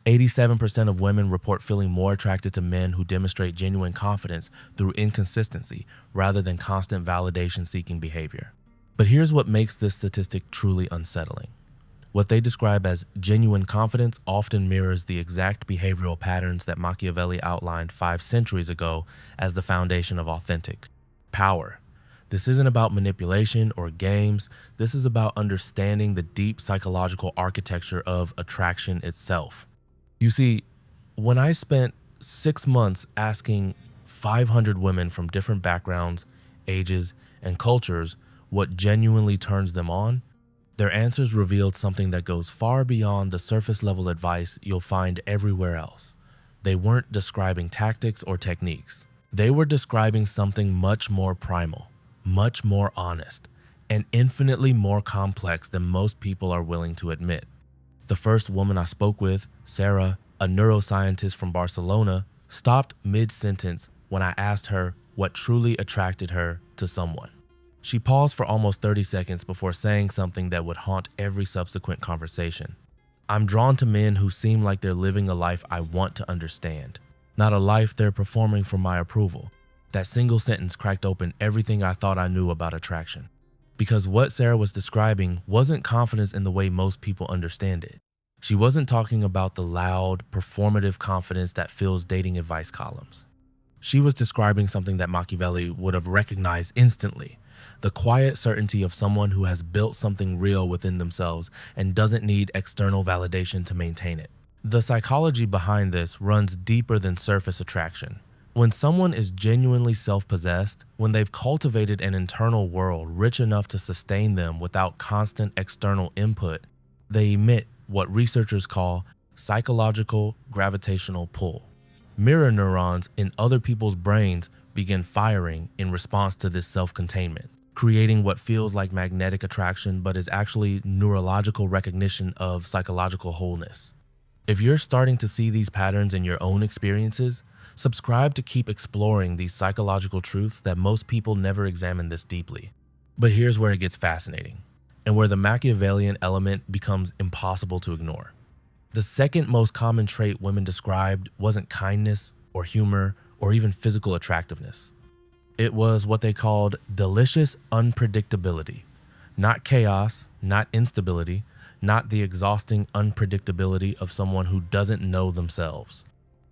87% of women report feeling more attracted to men who demonstrate genuine confidence through inconsistency rather than constant validation-seeking behavior. But here's what makes this statistic truly unsettling. What they describe as genuine confidence often mirrors the exact behavioral patterns that Machiavelli outlined 5 centuries ago as the foundation of authentic power. This isn't about manipulation or games. This is about understanding the deep psychological architecture of attraction itself. You see, when I spent 6 months asking 500 women from different backgrounds, ages, and cultures what genuinely turns them on, their answers revealed something that goes far beyond the surface level advice you'll find everywhere else. They weren't describing tactics or techniques. They were describing something much more primal, much more honest, and infinitely more complex than most people are willing to admit. The first woman I spoke with, Sarah, a neuroscientist from Barcelona, stopped mid-sentence when I asked her what truly attracted her to someone. She paused for almost 30 seconds before saying something that would haunt every subsequent conversation. I'm drawn to men who seem like they're living a life I want to understand, not a life they're performing for my approval. That single sentence cracked open everything I thought I knew about attraction. Because what Sarah was describing wasn't confidence in the way most people understand it. She wasn't talking about the loud, performative confidence that fills dating advice columns. She was describing something that Machiavelli would have recognized instantly: the quiet certainty of someone who has built something real within themselves and doesn't need external validation to maintain it. The psychology behind this runs deeper than surface attraction. When someone is genuinely self-possessed, when they've cultivated an internal world rich enough to sustain them without constant external input, they emit what researchers call psychological gravitational pull. Mirror neurons in other people's brains begin firing in response to this self-containment, creating what feels like magnetic attraction but is actually neurological recognition of psychological wholeness. If you're starting to see these patterns in your own experiences, subscribe to keep exploring these psychological truths that most people never examine this deeply. But here's where it gets fascinating, and where the Machiavellian element becomes impossible to ignore. The second most common trait women described wasn't kindness or humor or even physical attractiveness. It was what they called delicious unpredictability. Not chaos, not instability, not the exhausting unpredictability of someone who doesn't know themselves.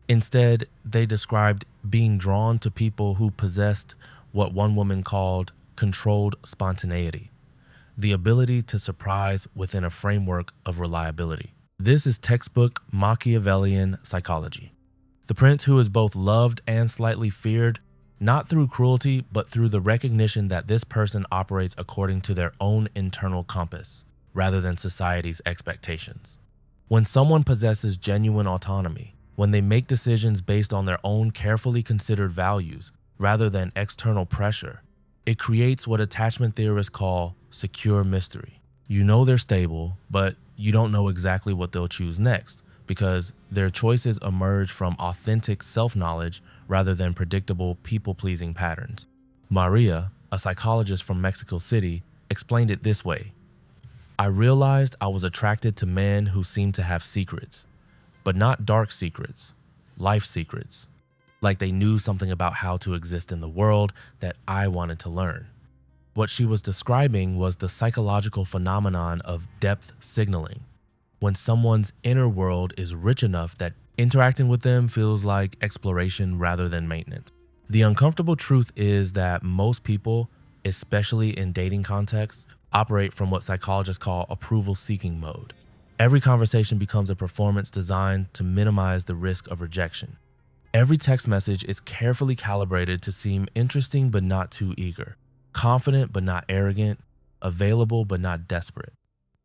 Instead, they described being drawn to people who possessed what one woman called controlled spontaneity, the ability to surprise within a framework of reliability. This is textbook Machiavellian psychology. The prince who is both loved and slightly feared, not through cruelty, but through the recognition that this person operates according to their own internal compass, rather than society's expectations. When someone possesses genuine autonomy, when they make decisions based on their own carefully considered values rather than external pressure, it creates what attachment theorists call secure mystery. You know they're stable, but you don't know exactly what they'll choose next because their choices emerge from authentic self-knowledge rather than predictable people-pleasing patterns. Maria, a psychologist from Mexico City, explained it this way: I realized I was attracted to men who seemed to have secrets, but not dark secrets, life secrets. Like they knew something about how to exist in the world that I wanted to learn. What she was describing was the psychological phenomenon of depth signaling, when someone's inner world is rich enough that interacting with them feels like exploration rather than maintenance. The uncomfortable truth is that most people, especially in dating contexts, operate from what psychologists call approval-seeking mode. Every conversation becomes a performance designed to minimize the risk of rejection. Every text message is carefully calibrated to seem interesting but not too eager, confident but not arrogant, available but not desperate.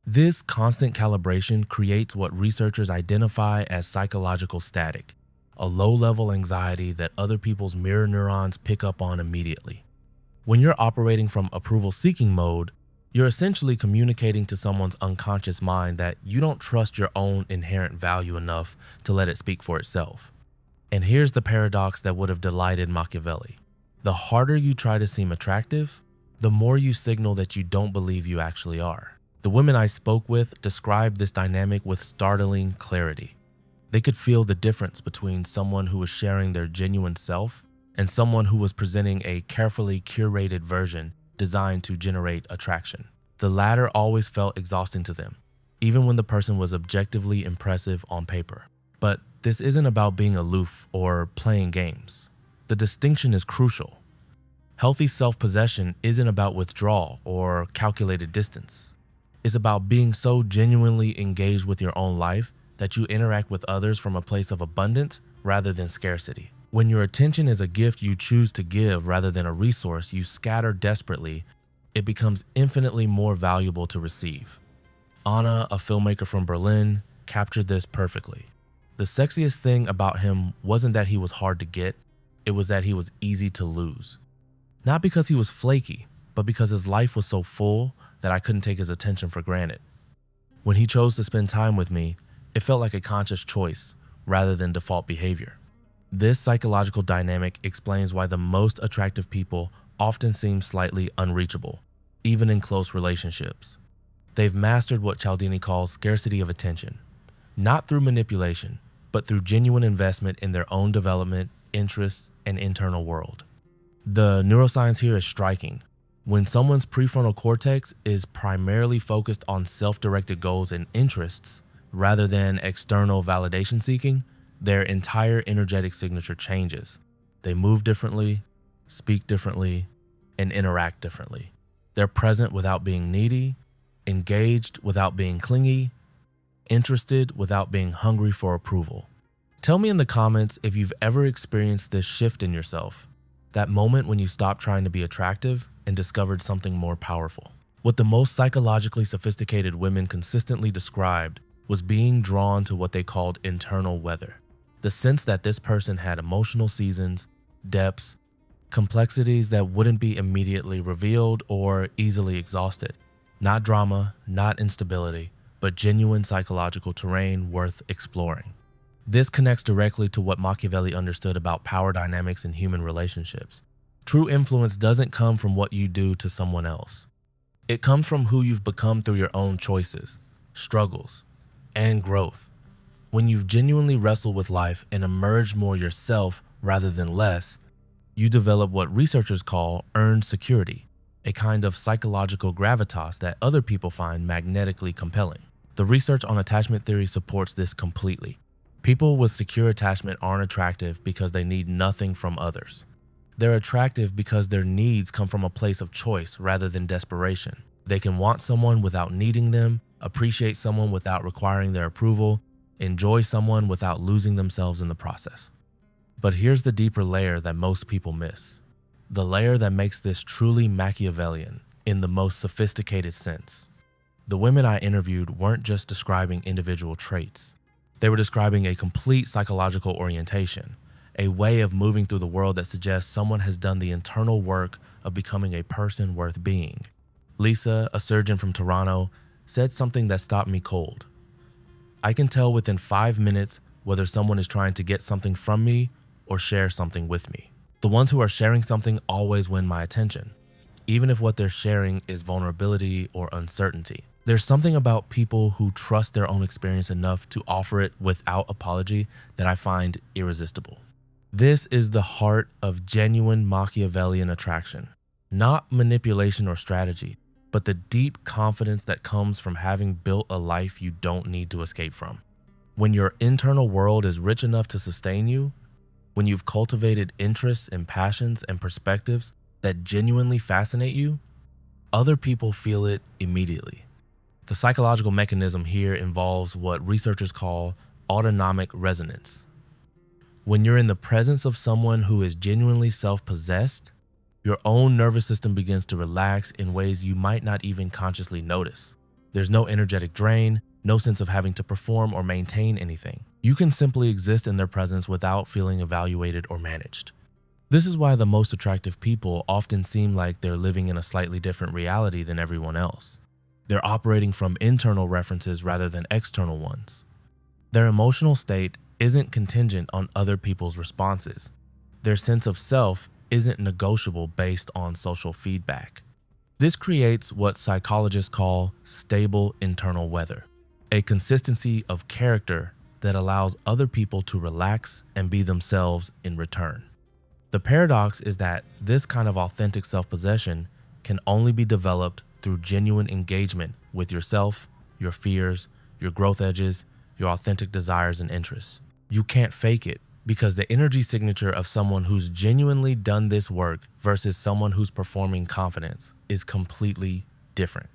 This constant calibration creates what researchers identify as psychological static, a low-level anxiety that other people's mirror neurons pick up on immediately. When you're operating from approval-seeking mode, you're essentially communicating to someone's unconscious mind that you don't trust your own inherent value enough to let it speak for itself. And here's the paradox that would have delighted Machiavelli. The harder you try to seem attractive, the more you signal that you don't believe you actually are. The women I spoke with described this dynamic with startling clarity. They could feel the difference between someone who was sharing their genuine self and someone who was presenting a carefully curated version designed to generate attraction. The latter always felt exhausting to them, even when the person was objectively impressive on paper. But this isn't about being aloof or playing games. The distinction is crucial. Healthy self-possession isn't about withdrawal or calculated distance. It's about being so genuinely engaged with your own life that you interact with others from a place of abundance rather than scarcity. When your attention is a gift you choose to give rather than a resource you scatter desperately, it becomes infinitely more valuable to receive. Anna, a filmmaker from Berlin, captured this perfectly. The sexiest thing about him wasn't that he was hard to get, it was that he was easy to lose. Not because he was flaky, but because his life was so full that I couldn't take his attention for granted. When he chose to spend time with me, it felt like a conscious choice rather than default behavior. This psychological dynamic explains why the most attractive people often seem slightly unreachable, even in close relationships. They've mastered what Cialdini calls scarcity of attention, not through manipulation, but through genuine investment in their own development, interests, and internal world. The neuroscience here is striking. When someone's prefrontal cortex is primarily focused on self-directed goals and interests rather than external validation seeking, their entire energetic signature changes. They move differently, speak differently, and interact differently. They're present without being needy, engaged without being clingy, interested without being hungry for approval. Tell me in the comments if you've ever experienced this shift in yourself, that moment when you stopped trying to be attractive and discovered something more powerful. What the most psychologically sophisticated women consistently described was being drawn to what they called internal weather. The sense that this person had emotional seasons, depths, complexities that wouldn't be immediately revealed or easily exhausted. Not drama, not instability, but genuine psychological terrain worth exploring. This connects directly to what Machiavelli understood about power dynamics in human relationships. True influence doesn't come from what you do to someone else. It comes from who you've become through your own choices, struggles, and growth. When you've genuinely wrestled with life and emerged more yourself rather than less, you develop what researchers call earned security, a kind of psychological gravitas that other people find magnetically compelling. The research on attachment theory supports this completely. People with secure attachment aren't attractive because they need nothing from others. They're attractive because their needs come from a place of choice rather than desperation. They can want someone without needing them, appreciate someone without requiring their approval, enjoy someone without losing themselves in the process. But here's the deeper layer that most people miss. The layer that makes this truly Machiavellian in the most sophisticated sense. The women I interviewed weren't just describing individual traits. They were describing a complete psychological orientation, a way of moving through the world that suggests someone has done the internal work of becoming a person worth being. Lisa, a surgeon from Toronto, said something that stopped me cold. I can tell within 5 minutes whether someone is trying to get something from me or share something with me. The ones who are sharing something always win my attention, even if what they're sharing is vulnerability or uncertainty. There's something about people who trust their own experience enough to offer it without apology that I find irresistible. This is the heart of genuine Machiavellian attraction, not manipulation or strategy, but the deep confidence that comes from having built a life you don't need to escape from. When your internal world is rich enough to sustain you, when you've cultivated interests and passions and perspectives that genuinely fascinate you, other people feel it immediately. The psychological mechanism here involves what researchers call autonomic resonance. When you're in the presence of someone who is genuinely self-possessed, your own nervous system begins to relax in ways you might not even consciously notice. There's no energetic drain, no sense of having to perform or maintain anything. You can simply exist in their presence without feeling evaluated or managed. This is why the most attractive people often seem like they're living in a slightly different reality than everyone else. They're operating from internal references rather than external ones. Their emotional state isn't contingent on other people's responses. Their sense of self isn't negotiable based on social feedback. This creates what psychologists call stable internal weather, a consistency of character that allows other people to relax and be themselves in return. The paradox is that this kind of authentic self-possession can only be developed through genuine engagement with yourself, your fears, your growth edges, your authentic desires and interests. You can't fake it, because the energy signature of someone who's genuinely done this work versus someone who's performing confidence is completely different.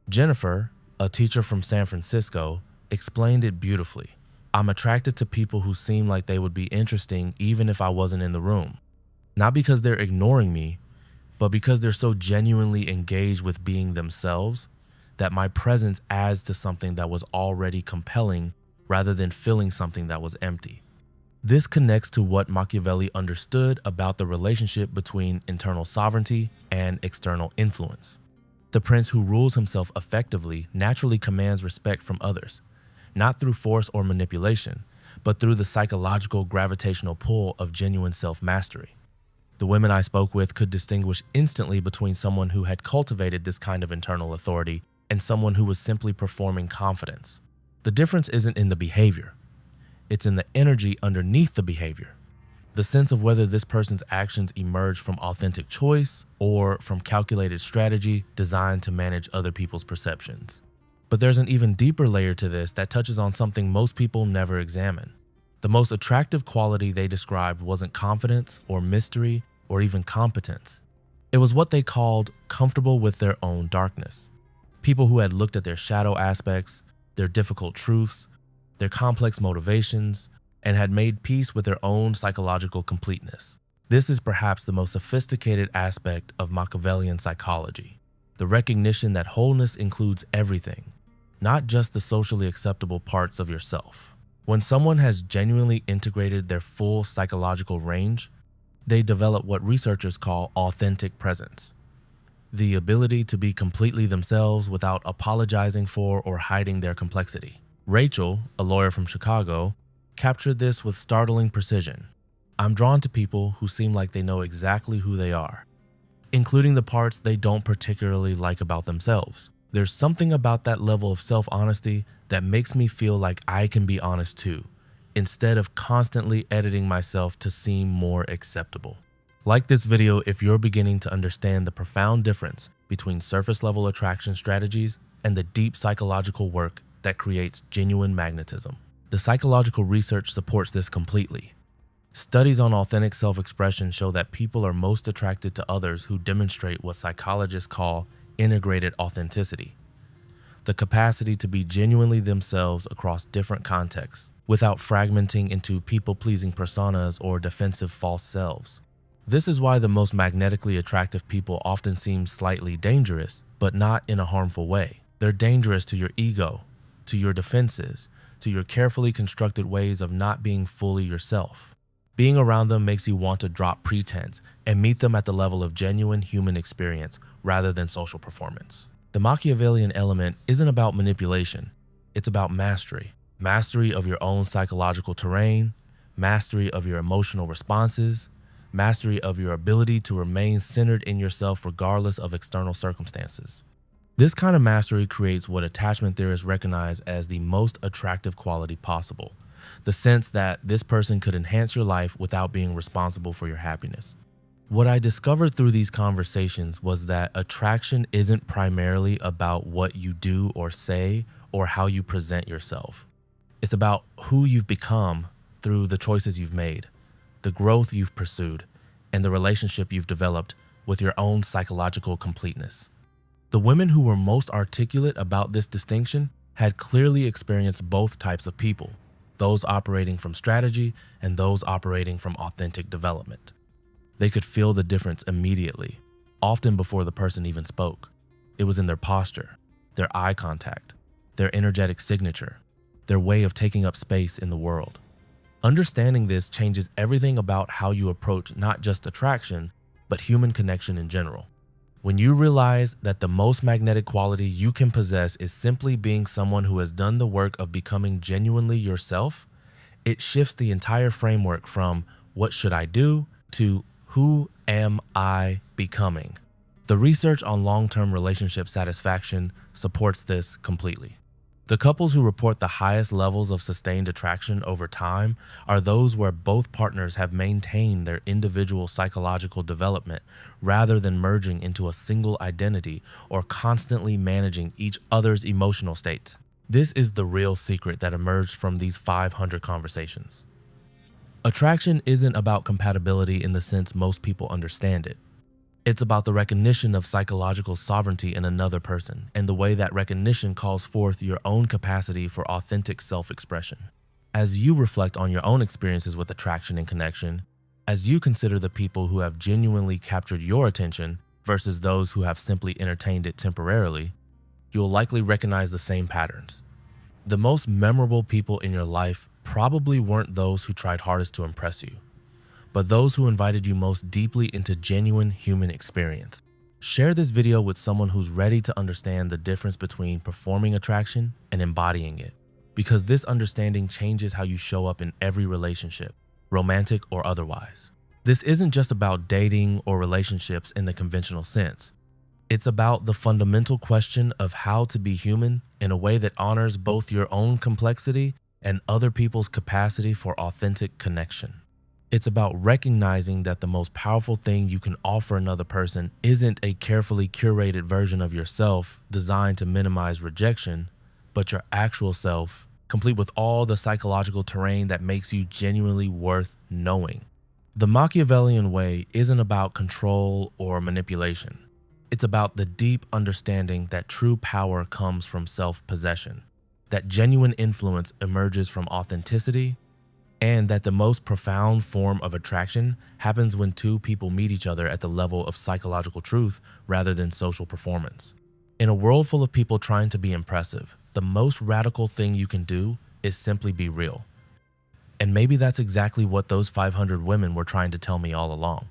Jennifer, a teacher from San Francisco, explained it beautifully. I'm attracted to people who seem like they would be interesting even if I wasn't in the room. Not because they're ignoring me, but because they're so genuinely engaged with being themselves that my presence adds to something that was already compelling rather than filling something that was empty. This connects to what Machiavelli understood about the relationship between internal sovereignty and external influence. The prince who rules himself effectively naturally commands respect from others, not through force or manipulation, but through the psychological gravitational pull of genuine self-mastery. The women I spoke with could distinguish instantly between someone who had cultivated this kind of internal authority and someone who was simply performing confidence. The difference isn't in the behavior. It's in the energy underneath the behavior. The sense of whether this person's actions emerge from authentic choice or from calculated strategy designed to manage other people's perceptions. But there's an even deeper layer to this that touches on something most people never examine. The most attractive quality they described wasn't confidence or mystery or even competence. It was what they called comfortable with their own darkness. People who had looked at their shadow aspects, their difficult truths, their complex motivations, and had made peace with their own psychological completeness. This is perhaps the most sophisticated aspect of Machiavellian psychology, the recognition that wholeness includes everything, not just the socially acceptable parts of yourself. When someone has genuinely integrated their full psychological range, they develop what researchers call authentic presence, the ability to be completely themselves without apologizing for or hiding their complexity. Rachel, a lawyer from Chicago, captured this with startling precision. I'm drawn to people who seem like they know exactly who they are, including the parts they don't particularly like about themselves. There's something about that level of self-honesty that makes me feel like I can be honest too, instead of constantly editing myself to seem more acceptable. Like this video if you're beginning to understand the profound difference between surface-level attraction strategies and the deep psychological work that creates genuine magnetism. The psychological research supports this completely. Studies on authentic self-expression show that people are most attracted to others who demonstrate what psychologists call integrated authenticity, the capacity to be genuinely themselves across different contexts without fragmenting into people-pleasing personas or defensive false selves. This is why the most magnetically attractive people often seem slightly dangerous, but not in a harmful way. They're dangerous to your ego, to your defenses, to your carefully constructed ways of not being fully yourself. Being around them makes you want to drop pretense and meet them at the level of genuine human experience rather than social performance. The Machiavellian element isn't about manipulation, it's about mastery. Mastery of your own psychological terrain, mastery of your emotional responses, mastery of your ability to remain centered in yourself regardless of external circumstances. This kind of mastery creates what attachment theorists recognize as the most attractive quality possible, the sense that this person could enhance your life without being responsible for your happiness. What I discovered through these conversations was that attraction isn't primarily about what you do or say or how you present yourself. It's about who you've become through the choices you've made, the growth you've pursued, and the relationship you've developed with your own psychological completeness. The women who were most articulate about this distinction had clearly experienced both types of people, those operating from strategy and those operating from authentic development. They could feel the difference immediately, often before the person even spoke. It was in their posture, their eye contact, their energetic signature, their way of taking up space in the world. Understanding this changes everything about how you approach not just attraction, but human connection in general. When you realize that the most magnetic quality you can possess is simply being someone who has done the work of becoming genuinely yourself, it shifts the entire framework from what should I do to who am I becoming. The research on long-term relationship satisfaction supports this completely. The couples who report the highest levels of sustained attraction over time are those where both partners have maintained their individual psychological development rather than merging into a single identity or constantly managing each other's emotional states. This is the real secret that emerged from these 500 conversations. Attraction isn't about compatibility in the sense most people understand it. It's about the recognition of psychological sovereignty in another person and the way that recognition calls forth your own capacity for authentic self-expression. As you reflect on your own experiences with attraction and connection, as you consider the people who have genuinely captured your attention versus those who have simply entertained it temporarily, you'll likely recognize the same patterns. The most memorable people in your life probably weren't those who tried hardest to impress you, but those who invited you most deeply into genuine human experience. Share this video with someone who's ready to understand the difference between performing attraction and embodying it, because this understanding changes how you show up in every relationship, romantic or otherwise. This isn't just about dating or relationships in the conventional sense. It's about the fundamental question of how to be human in a way that honors both your own complexity and other people's capacity for authentic connection. It's about recognizing that the most powerful thing you can offer another person isn't a carefully curated version of yourself designed to minimize rejection, but your actual self, complete with all the psychological terrain that makes you genuinely worth knowing. The Machiavellian way isn't about control or manipulation. It's about the deep understanding that true power comes from self-possession, that genuine influence emerges from authenticity, and that the most profound form of attraction happens when two people meet each other at the level of psychological truth rather than social performance. In a world full of people trying to be impressive, the most radical thing you can do is simply be real. And maybe that's exactly what those 500 women were trying to tell me all along.